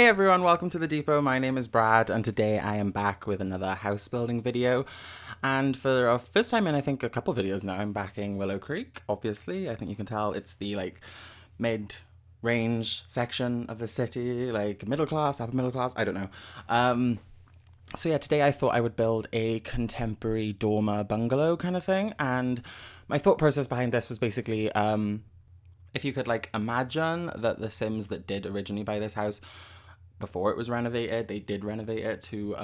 Hey everyone, welcome to The Depot. My name is Brad and today I am back with another house building video. And for our first time in I think a couple videos now, I'm backing Willow Creek, obviously. I think you can tell it's the mid-range section of the city, like middle class, upper middle class, I don't know. So yeah, today I thought I would build a contemporary Dormer bungalow kind of thing. And my thought process behind this was basically, if you could imagine that the Sims that did originally buy this house, before it was renovated, they did renovate it to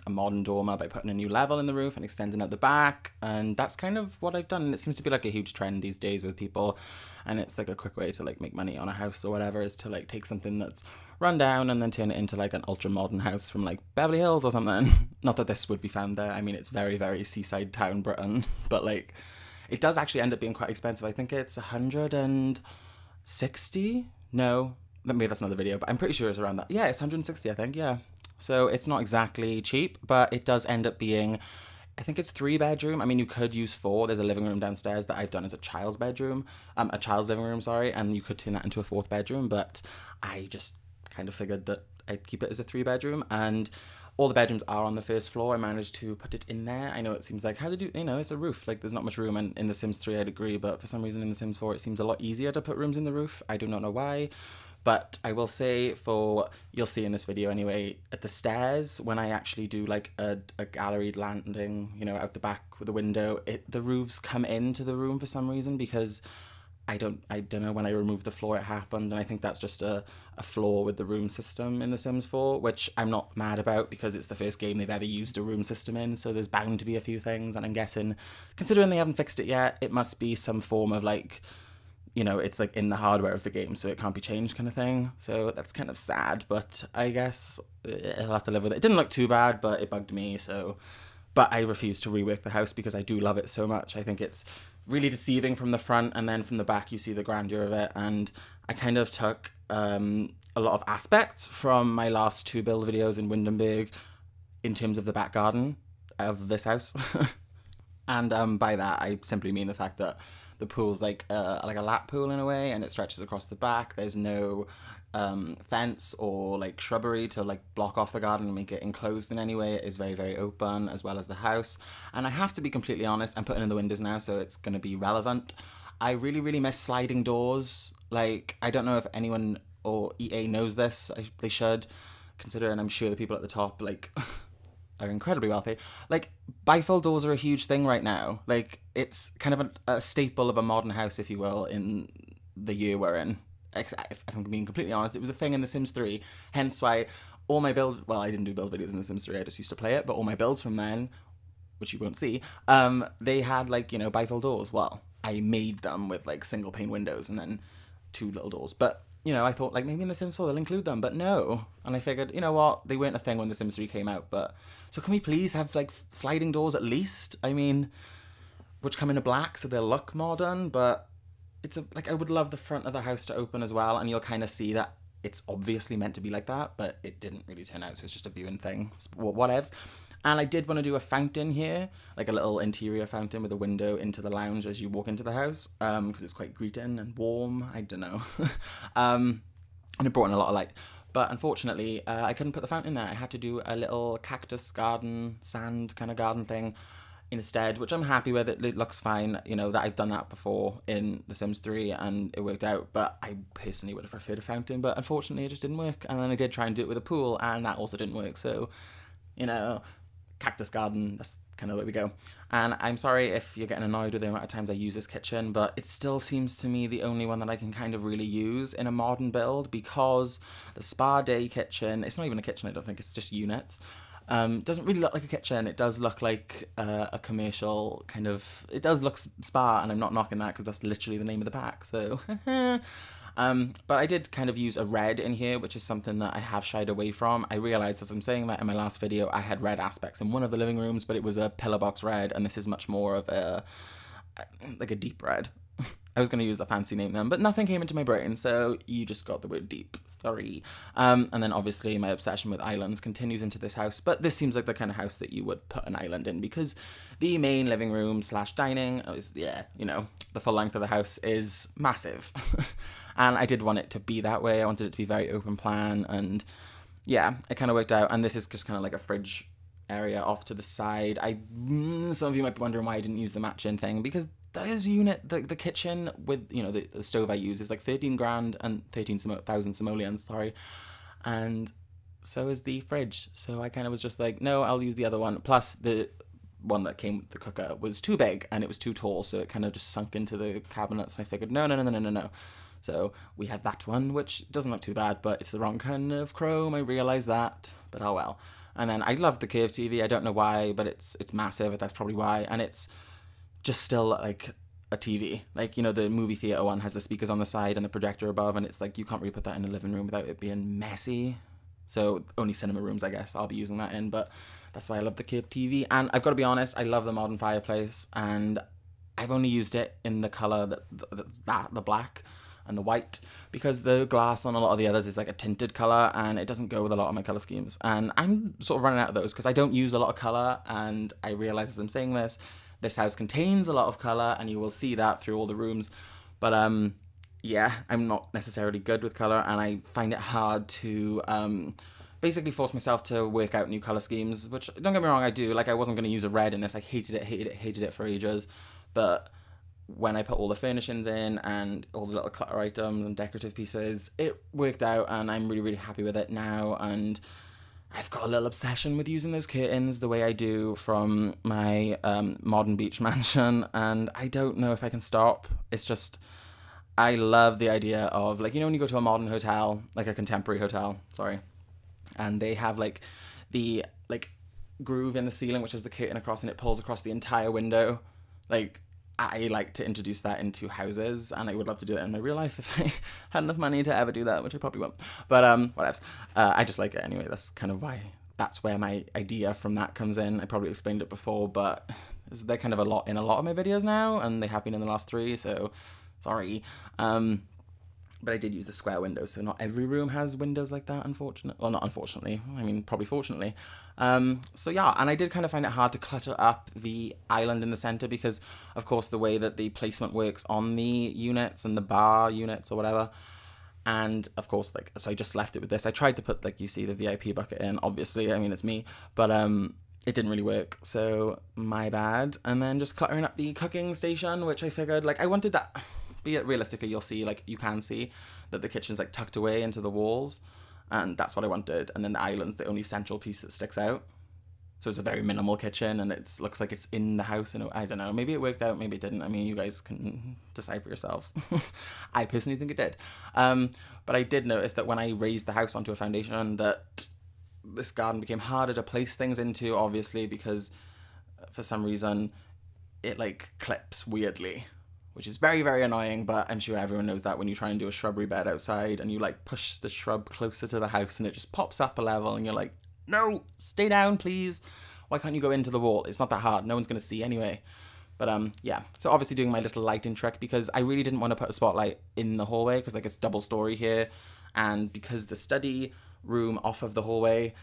a modern dormer by putting a new level in the roof and extending out the back. And that's kind of what I've done. And it seems to be a huge trend these days with people. And it's a quick way to make money on a house or whatever, is to take something that's run down and then turn it into an ultra modern house from Beverly Hills or something. Not that this would be found there. I mean, it's very, very seaside town Britain, but it does actually end up being quite expensive. I think it's 160? No, maybe that's another video, but I'm pretty sure it's around that. Yeah, it's 160, I think, yeah. So it's not exactly cheap, but it does end up being, I think it's 3-bedroom. I mean, you could use 4. There's a living room downstairs that I've done as a child's living room, sorry, and you could turn that into a 4th bedroom, but I just kind of figured that I'd keep it as a 3-bedroom, and all the bedrooms are on the first floor. I managed to put it in there. I know it seems how did you, it's a roof. There's not much room, and in The Sims 3 I'd agree, but for some reason in The Sims 4 it seems a lot easier to put rooms in the roof. I do not know why. But I will say, you'll see in this video anyway, at the stairs, when I actually do a galleried landing, out the back with a window, the roofs come into the room for some reason, because I don't know, when I removed the floor it happened, and I think that's just a flaw with the room system in The Sims 4, which I'm not mad about because it's the first game they've ever used a room system in, so there's bound to be a few things, and I'm guessing, considering they haven't fixed it yet, it must be some form of it's in the hardware of the game, so it can't be changed kind of thing. So that's kind of sad, but I guess I'll have to live with it. It didn't look too bad, but it bugged me, so... But I refuse to rework the house because I do love it so much. I think it's really deceiving from the front, and then from the back you see the grandeur of it, and I kind of took a lot of aspects from my last 2 build videos in Windenburg in terms of the back garden of this house. And by that I simply mean the fact that the pool's like a lap pool in a way, and it stretches across the back. There's no fence or shrubbery to block off the garden and make it enclosed in any way. It is very, very open, as well as the house. And I have to be completely honest, I'm putting in the windows now, so it's going to be relevant. I really, really miss sliding doors. I don't know if anyone or EA knows this. They should, considering I'm sure the people at the top are incredibly wealthy. Bifold doors are a huge thing right now. It's kind of a staple of a modern house, if you will, in the year we're in. If I'm being completely honest, it was a thing in The Sims 3, hence why all my I didn't do build videos in The Sims 3, I just used to play it, but all my builds from then, which you won't see, they had, bifold doors. Well, I made them with, single pane windows and then 2 little doors, but I thought, maybe in The Sims 4 they'll include them, but no. And I figured, you know what, they weren't a thing when The Sims 3 came out, but... So can we please have, sliding doors at least? I mean, which come in a black, so they'll look modern, but it's I would love the front of the house to open as well, and you'll kind of see that it's obviously meant to be like that, but it didn't really turn out, so it's just a viewing thing. Whatevs. And I did want to do a fountain here, a little interior fountain with a window into the lounge as you walk into the house, because it's quite greeting and warm, I don't know. And it brought in a lot of light. But unfortunately, I couldn't put the fountain there. I had to do a little cactus garden, sand kind of garden thing instead, which I'm happy with. It looks fine, that I've done that before in The Sims 3 and it worked out, but I personally would have preferred a fountain, but unfortunately it just didn't work. And then I did try and do it with a pool, and that also didn't work, so, cactus garden, that's kind of where we go. And I'm sorry if you're getting annoyed with the amount of times I use this kitchen, but it still seems to me the only one that I can kind of really use in a modern build, because the Spa Day kitchen, it's not even a kitchen, I don't think, it's just units. Doesn't really look like a kitchen. It does look like a commercial kind of... It does look spa, and I'm not knocking that because that's literally the name of the pack, so... But I did kind of use a red in here, which is something that I have shied away from. I realised as I'm saying that in my last video, I had red aspects in one of the living rooms, but it was a pillar box red, and this is much more of a deep red. I was going to use a fancy name then, but nothing came into my brain, so you just got the word deep. Sorry. And then obviously my obsession with islands continues into this house, but this seems like the kind of house that you would put an island in, because the main living room / dining is, the full length of the house is massive. And I did want it to be that way. I wanted it to be very open plan, and yeah, it kind of worked out. And this is just kind of like a fridge area off to the side. Some of you might be wondering why I didn't use the matching thing, because the kitchen with, you know, the stove I use is like 13 grand and 13,000 simoleons, sorry. And so is the fridge. So I kind of was just like, no, I'll use the other one. Plus the one that came with the cooker was too big and it was too tall, so it kind of just sunk into the cabinets. And I figured, no. So we had that one, which doesn't look too bad, but it's the wrong kind of chrome. I realised that, but oh well. And then I love the curved TV. I don't know why, but it's massive. That's probably why. And it's just still like a TV. Like, you know, the movie theater one has the speakers on the side and the projector above, and it's like you can't really put that in a living room without it being messy. So only cinema rooms, I guess, I'll be using that in. But that's why I love the curved TV. And I've got to be honest, I love the modern fireplace, and I've only used it in the colour the black and the white, because the glass on a lot of the others is like a tinted colour and it doesn't go with a lot of my colour schemes. And I'm sort of running out of those because I don't use a lot of colour, and I realise as I'm saying this house contains a lot of colour and you will see that through all the rooms. But yeah, I'm not necessarily good with colour, and I find it hard to basically force myself to work out new colour schemes, which, don't get me wrong, I do. Like, I wasn't going to use a red in this. I hated it for ages. But when I put all the furnishings in and all the little clutter items and decorative pieces, it worked out, and I'm really, really happy with it now. And I've got a little obsession with using those curtains the way I do from my modern beach mansion, and I don't know if I can stop. It's just, I love the idea of, like, you know, when you go to a modern hotel, like a contemporary hotel, sorry, and they have like the like groove in the ceiling, which is the curtain across, and it pulls across the entire window. Like, I like to introduce that into houses, and I would love to do it in my real life if I had enough money to ever do that, which I probably won't. But whatevs. I just like it anyway. That's kind of why. That's where my idea from that comes in. I probably explained it before, but they're kind of a lot in a lot of my videos now, and they have been in the last 3, so sorry. But I did use the square windows, so not every room has windows like that, unfortunately. Well, not unfortunately. I mean, probably fortunately. So yeah, and I did kind of find it hard to clutter up the island in the center because, of course, the way that the placement works on the units and the bar units or whatever. And, of course, like, so I just left it with this. I tried to put, like, you see the VIP bucket in, obviously. I mean, it's me. But it didn't really work, so my bad. And then just cluttering up the cooking station, which I figured, like, I wanted that... Realistically, you'll see, like, you can see that the kitchen's like tucked away into the walls, and that's what I wanted. And then the island's the only central piece that sticks out, so it's a very minimal kitchen, and it looks like it's in the house. And I don't know, maybe it worked out, maybe it didn't. I mean, you guys can decide for yourselves. I personally think it did. But I did notice that when I raised the house onto a foundation, that this garden became harder to place things into, obviously, because for some reason it like clips weirdly, which is very, very annoying, but I'm sure everyone knows that when you try and do a shrubbery bed outside and you like push the shrub closer to the house and it just pops up a level and you're like, no, stay down, please. Why can't you go into the wall? It's not that hard. No one's going to see anyway. But yeah, so obviously doing my little lighting trick, because I really didn't want to put a spotlight in the hallway because like it's double story here. And because the study room off of the hallway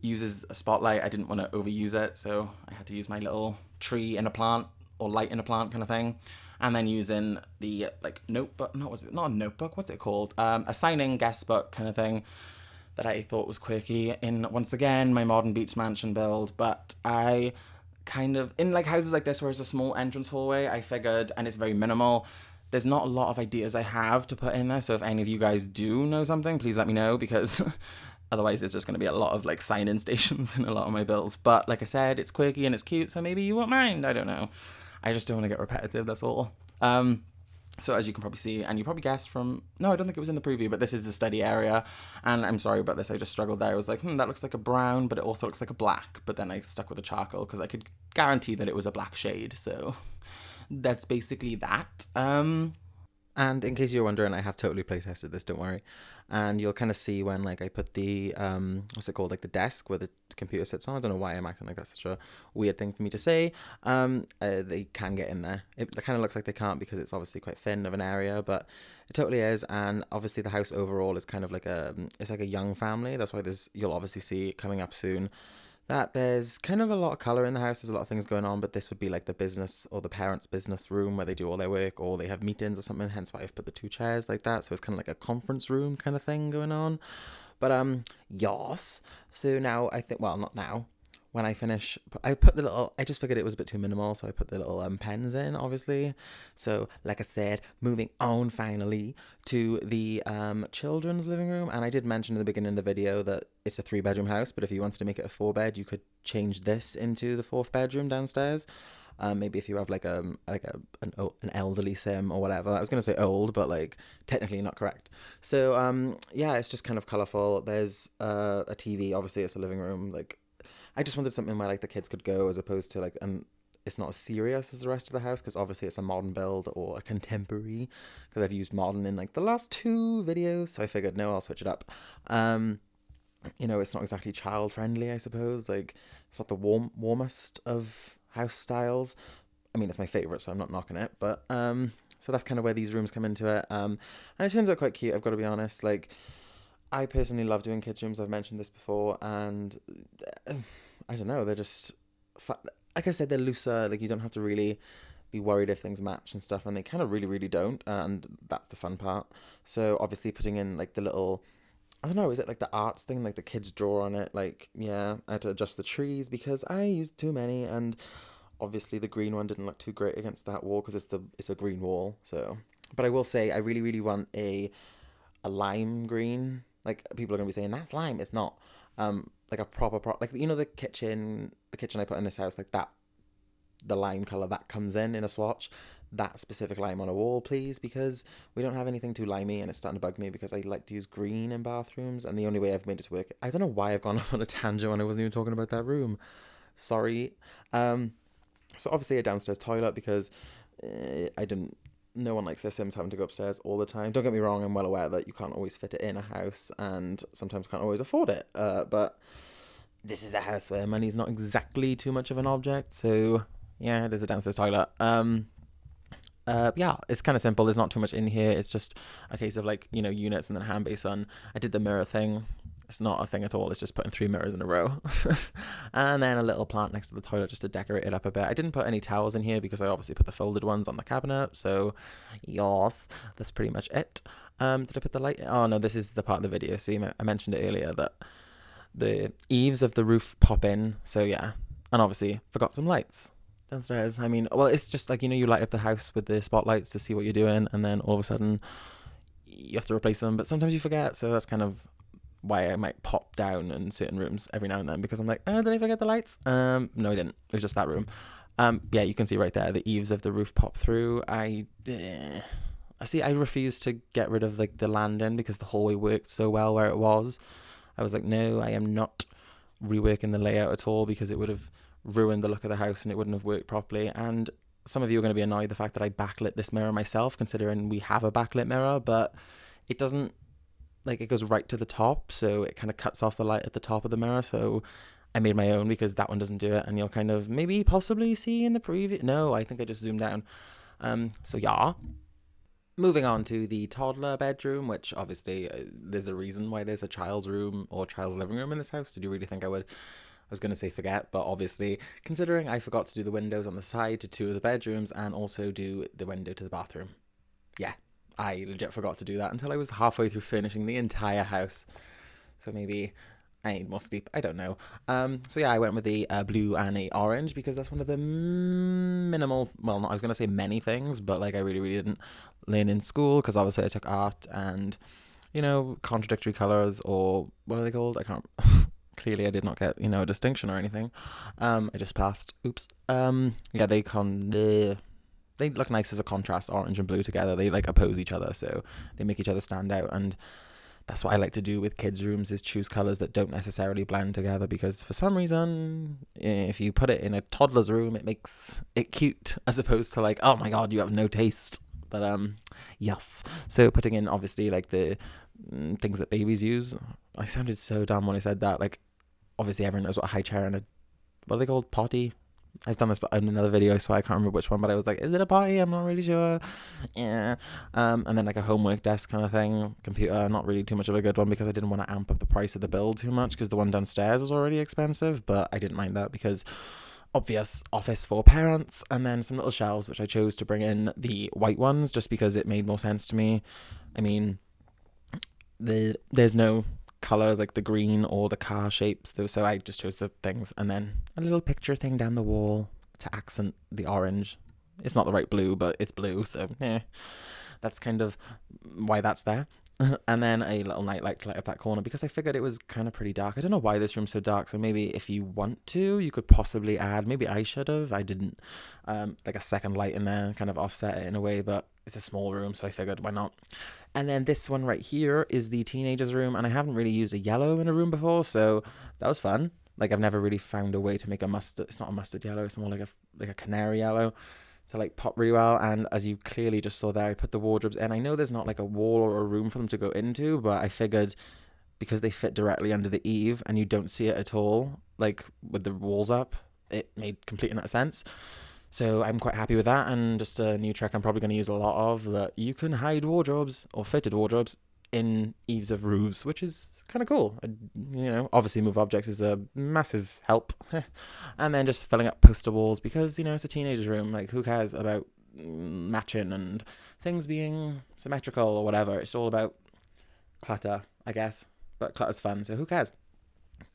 uses a spotlight, I didn't want to overuse it. So I had to use my little tree in a plant or light in a plant kind of thing. And then using the, like, notebook, not a notebook, what's it called? A signing guest book kind of thing that I thought was quirky in, once again, my modern beach mansion build. But I kind of, in, like, houses like this where it's a small entrance hallway, I figured, and it's very minimal, there's not a lot of ideas I have to put in there. So if any of you guys do know something, please let me know, because otherwise there's just going to be a lot of, like, sign-in stations in a lot of my builds. But like I said, it's quirky and it's cute, so maybe you won't mind. I don't know. I just don't want to get repetitive, that's all. So as you can probably see, and you probably guessed from... No, I don't think it was in the preview, but this is the study area. And I'm sorry about this, I just struggled there. I was like, that looks like a brown, but it also looks like a black. But then I stuck with a charcoal, because I could guarantee that it was a black shade. So that's basically that. And in case you're wondering, I have totally playtested this, don't worry. And you'll kind of see when, like, I put the, what's it called, like the desk where the computer sits on. I don't know why I'm acting like that's such a weird thing for me to say. They can get in there. It kind of looks like they can't because it's obviously quite thin of an area, but it totally is. And obviously the house overall is kind of like it's like a young family. That's why you'll obviously see coming up soon that there's kind of a lot of colour in the house. There's a lot of things going on, but this would be like the business or the parents' business room where they do all their work, or they have meetings or something, hence why I've put the 2 chairs like that. So it's kind of like a conference room kind of thing going on. But yes. So now I think, well, not now. When I finish, I put the little, I just figured it was a bit too minimal, so I put the little pens in, obviously. So, like I said, moving on finally to the children's living room. And I did mention in the beginning of the video that it's a 3-bedroom house, but if you wanted to make it a 4-bed, you could change this into the 4th bedroom downstairs. Maybe if you have like an elderly sim or whatever. I was gonna say old, but like technically not correct. So yeah, it's just kind of colourful. There's a TV. Obviously, it's a living room. Like, I just wanted something where like the kids could go, as opposed to like, and it's not as serious as the rest of the house, because obviously it's a modern build or a contemporary, because I've used modern in like the last 2 videos, so I figured no, I'll switch it up. You know, it's not exactly child friendly, I suppose. Like, it's not the warmest of house styles. I mean, it's my favorite, so I'm not knocking it, but so that's kind of where these rooms come into it. And it turns out quite cute, I've got to be honest. Like, I personally love doing kids rooms. I've mentioned this before, and I don't know, they're just like I said, they're looser. Like, you don't have to really be worried if things match and stuff, and they kind of really don't, and that's the fun part. So obviously putting in like the little, I don't know, is it like the arts thing, like the kids draw on it? Like, yeah, I had to adjust the trees because I used too many, and obviously the green one didn't look too great against that wall because it's a green wall. So, but I will say I really want a lime green. Like, people are gonna be saying that's lime. It's not. Like a proper like, you know, the kitchen I put in this house, like that, the lime color that comes in a swatch, that specific lime on a wall, please, because we don't have anything too limey, and it's starting to bug me because I like to use green in bathrooms, and the only way I've made it to work, I don't know why I've gone off on a tangent when I wasn't even talking about that room. Sorry. So obviously a downstairs toilet, because no one likes their Sims having to go upstairs all the time. Don't get me wrong, I'm well aware that you can't always fit it in a house, and sometimes can't always afford it. But this is a house where money's not exactly too much of an object, so yeah, there's a downstairs toilet. Yeah, it's kind of simple. There's not too much in here. It's just a case of like, you know, units and then hand basin. I did the mirror thing. It's not a thing at all. It's just putting 3 mirrors in a row. And then a little plant next to the toilet just to decorate it up a bit. I didn't put any towels in here because I obviously put the folded ones on the cabinet. So, yes, that's pretty much it. Did I put the light? Oh, no, this is the part of the video. See, I mentioned it earlier that the eaves of the roof pop in. So, yeah. And obviously, forgot some lights downstairs. I mean, well, it's just like, you know, you light up the house with the spotlights to see what you're doing. And then all of a sudden, you have to replace them. But sometimes you forget. So that's kind of why I might pop down in certain rooms every now and then, because I'm like, oh, did I forget the lights? No, I didn't. It was just that room. Yeah, you can see right there, the eaves of the roof pop through. I refused to get rid of like the landing because the hallway worked so well where it was. I was like, no, I am not reworking the layout at all, because it would have ruined the look of the house and it wouldn't have worked properly. And some of you are going to be annoyed the fact that I backlit this mirror myself, considering we have a backlit mirror, but it doesn't, like, it goes right to the top, so it kind of cuts off the light at the top of the mirror. So I made my own because that one doesn't do it, and you'll kind of maybe possibly see in the preview. No, I think I just zoomed down. So yeah. Moving on to the toddler bedroom, which obviously there's a reason why there's a child's room or child's living room in this house. Did you really think I would? I was going to say forget, but obviously, considering I forgot to do the windows on the side to 2 of the bedrooms and also do the window to the bathroom. Yeah, I legit forgot to do that until I was halfway through finishing the entire house. So maybe I need more sleep. I don't know. So yeah, I went with the blue and a orange because that's one of the minimal, well, not, I was going to say many things, but like I really didn't learn in school because obviously I took art and, you know, contradictory colors, or what are they called? I can't... Clearly I did not get, you know, a distinction or anything. I just passed. Oops. Yeah, they look nice as a contrast, orange and blue together. They like oppose each other, so they make each other stand out. And that's what I like to do with kids' rooms, is choose colors that don't necessarily blend together, because for some reason, if you put it in a toddler's room, it makes it cute, as opposed to like, oh my god, you have no taste. But yes. So putting in obviously like the things that babies use. I sounded so dumb when I said that. Like, obviously everyone knows what a high chair and a, what are they called? Potty? I've done this in another video, so I can't remember which one, but I was like, is it a potty? I'm not really sure. Yeah. And then like a homework desk kind of thing. Computer, not really too much of a good one, because I didn't want to amp up the price of the build too much, because the one downstairs was already expensive, but I didn't mind that because obvious office for parents. And then some little shelves, which I chose to bring in the white ones just because it made more sense to me. I mean, there's no colors, like the green or the car shapes. So I just chose the things, and then a little picture thing down the wall to accent the orange. It's not the right blue, but it's blue, so yeah, that's kind of why that's there. And then a little nightlight to light up that corner, because I figured it was kind of pretty dark. I don't know why this room's so dark, so maybe if you want to, you could possibly add, maybe I should have, I didn't, like a second light in there, kind of offset it in a way, but it's a small room, so I figured why not. And then this one right here is the teenagers room, and I haven't really used a yellow in a room before, so that was fun. Like, I've never really found a way to make a mustard, it's not a mustard yellow, it's more like a canary yellow, to like pop really well. And as you clearly just saw there, I put the wardrobes in. I know there's not like a wall or a room for them to go into, but I figured because they fit directly under the eave and you don't see it at all, like with the walls up, it made complete and utter sense. So I'm quite happy with that, and just a new trick I'm probably going to use a lot of, that you can hide wardrobes or fitted wardrobes in eaves of roofs, which is kind of cool. You know, obviously move objects is a massive help. And then just filling up poster walls, because, you know, it's a teenager's room. Like, who cares about matching and things being symmetrical or whatever? It's all about clutter, I guess. But clutter's fun, so who cares?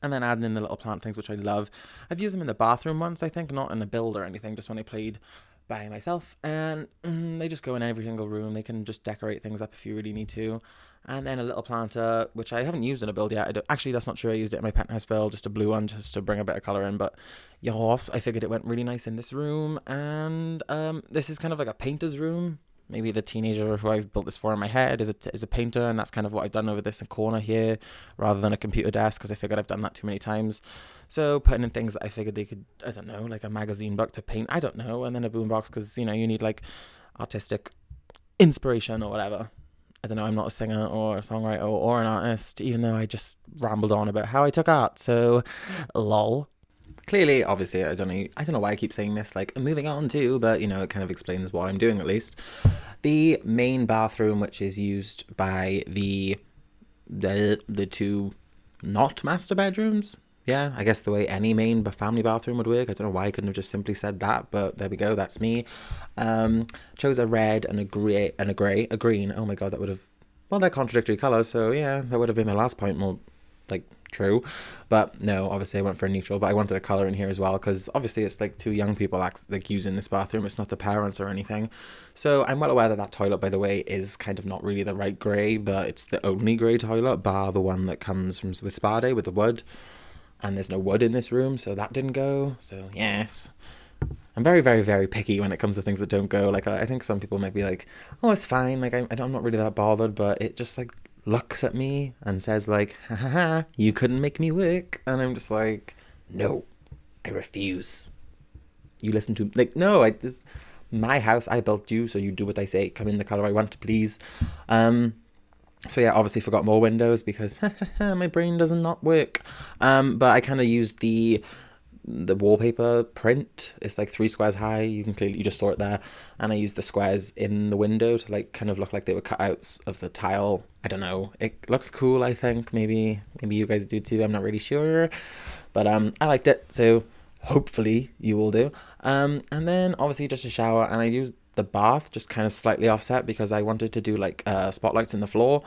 And then adding in the little plant things, which I love. I've used them in the bathroom once, I think, not in a build or anything, just when I played by myself, and they just go in every single room. They can just decorate things up if you really need to. And then a little planter, which I haven't used in a build yet. Actually, that's not true. I used it in my penthouse build, just a blue one, just to bring a bit of colour in. But yes, I figured it went really nice in this room. And this is kind of like a painter's room. Maybe the teenager who I've built this for in my head is a painter, and that's kind of what I've done over this corner here, rather than a computer desk, because I figured I've done that too many times. So putting in things that I figured they could, I don't know, like a magazine book to paint, I don't know, and then a boombox, because, you know, you need like artistic inspiration or whatever. I don't know, I'm not a singer or a songwriter or an artist, even though I just rambled on about how I took art, so lol. Clearly, obviously, I don't know why I keep saying this, like, moving on to, but, you know, it kind of explains what I'm doing, at least. The main bathroom, which is used by the two not master bedrooms. Yeah, I guess the way any main family bathroom would work. I don't know why I couldn't have just simply said that, but there we go, that's me. Chose a red and a green. Oh my god, that would have, well, they're contradictory colours, so yeah, that would have been my last point, more, like, true. But no, obviously I went for a neutral, but I wanted a colour in here as well, because obviously it's like two young people like using this bathroom, it's not the parents or anything. So I'm well aware that toilet, by the way, is kind of not really the right grey, but it's the only grey toilet, bar the one that comes from with Spa Day with the wood. And there's no wood in this room, so that didn't go. So yes, I'm very, very, very picky when it comes to things that don't go. Like, I think some people might be like, oh, it's fine, like I'm not really that bothered, but it just like looks at me and says like, ha ha ha, you couldn't make me work. And I'm just like, no, I refuse. You listen to, like, no, this my house, I built you, so you do what I say. Come in the color I want, please. So yeah, obviously forgot more windows because my brain doesn't not work. But I kind of used the wallpaper print. It's like 3 squares high. You just saw it there. And I used the squares in the window to like kind of look like they were cutouts of the tile. I don't know. It looks cool, I think. Maybe you guys do too. I'm not really sure. But I liked it. So hopefully you will do. And then obviously just a shower, and I used the bath just kind of slightly offset because I wanted to do like spotlights in the floor,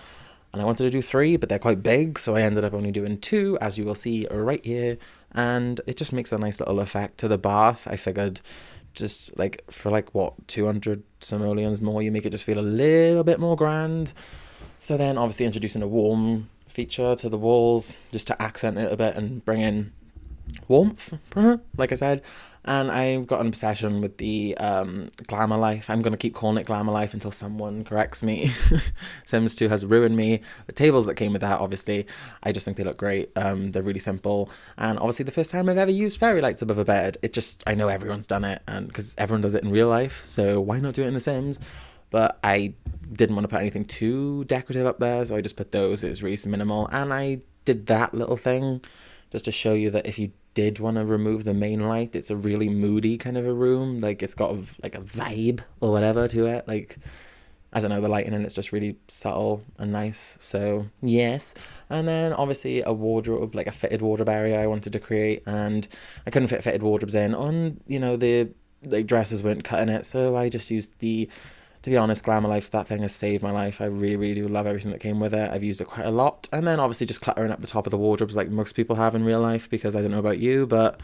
and I wanted to do 3, but they're quite big, so I ended up only doing 2, as you will see right here, and it just makes a nice little effect to the bath. I figured just like for like what, 200 simoleons more, you make it just feel a little bit more grand. So then obviously introducing a warm feature to the walls just to accent it a bit and bring in warmth, like I said. And I've got an obsession with the glamour life. I'm going to keep calling it glamour life until someone corrects me. Sims 2 has ruined me. The tables that came with that, obviously, I just think they look great. They're really simple. And obviously the first time I've ever used fairy lights above a bed. It just, I know everyone's done it, and because everyone does it in real life, so why not do it in The Sims? But I didn't want to put anything too decorative up there, so I just put those. It was really minimal. And I did that little thing just to show you that if you did want to remove the main light, it's a really moody kind of a room. Like, it's got like a vibe or whatever to it. Like, I don't know, the lighting in it's just really subtle and nice. So yes. And then obviously a wardrobe, like a fitted wardrobe area I wanted to create, and I couldn't fit fitted wardrobes in on, you know, the dresses weren't cutting it, so I just used the To be honest, Glamour Life, that thing has saved my life. I really, really do love everything that came with it. I've used it quite a lot. And then obviously just cluttering up the top of the wardrobes like most people have in real life, because I don't know about you, but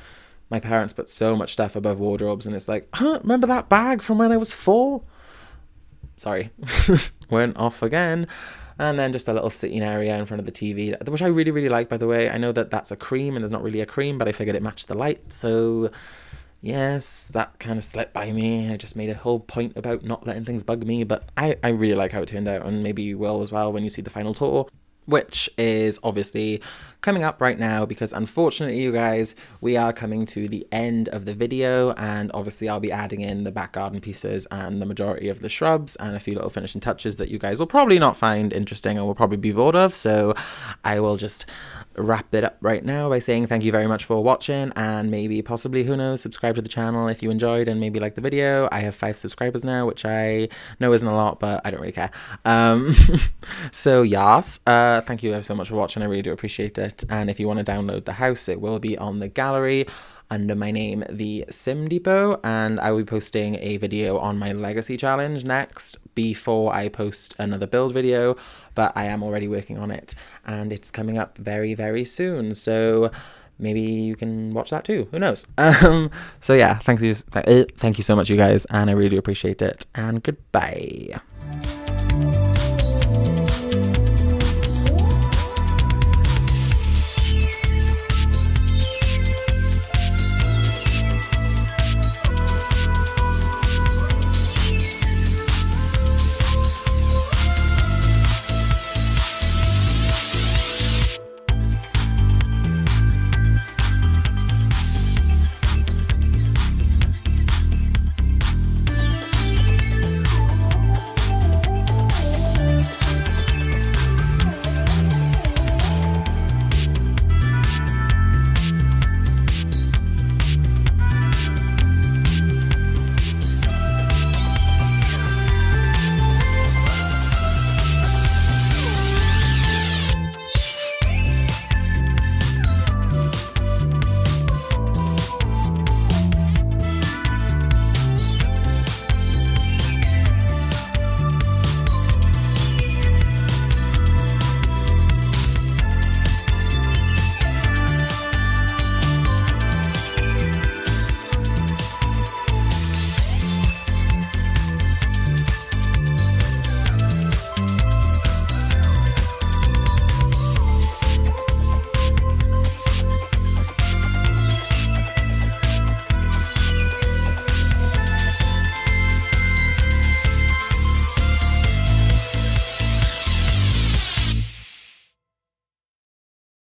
my parents put so much stuff above wardrobes, and it's like, remember that bag from when I was 4? Sorry, went off again. And then just a little sitting area in front of the TV, which I really, really like, by the way. I know that that's a cream and there's not really a cream, but I figured it matched the light. So yes, that kind of slipped by me. I just made a whole point about not letting things bug me, but I really like how it turned out, and maybe you will as well when you see the final tour, which is obviously coming up right now, because unfortunately, you guys, we are coming to the end of the video, and obviously I'll be adding in the back garden pieces and the majority of the shrubs and a few little finishing touches that you guys will probably not find interesting or will probably be bored of. So I will just wrap it up right now by saying thank you very much for watching, and maybe possibly, who knows, subscribe to the channel if you enjoyed and maybe like the video. I have 5 subscribers now, which I know isn't a lot, but I don't really care. So yes, thank you so much for watching. I really do appreciate it. And if you want to download the house, it will be on the gallery under my name, TheSimDepot, and I will be posting a video on my legacy challenge next before I post another build video, but I am already working on it and it's coming up very, very soon, so maybe you can watch that too, who knows. So yeah, thank you so much, you guys, and I really do appreciate it, and goodbye.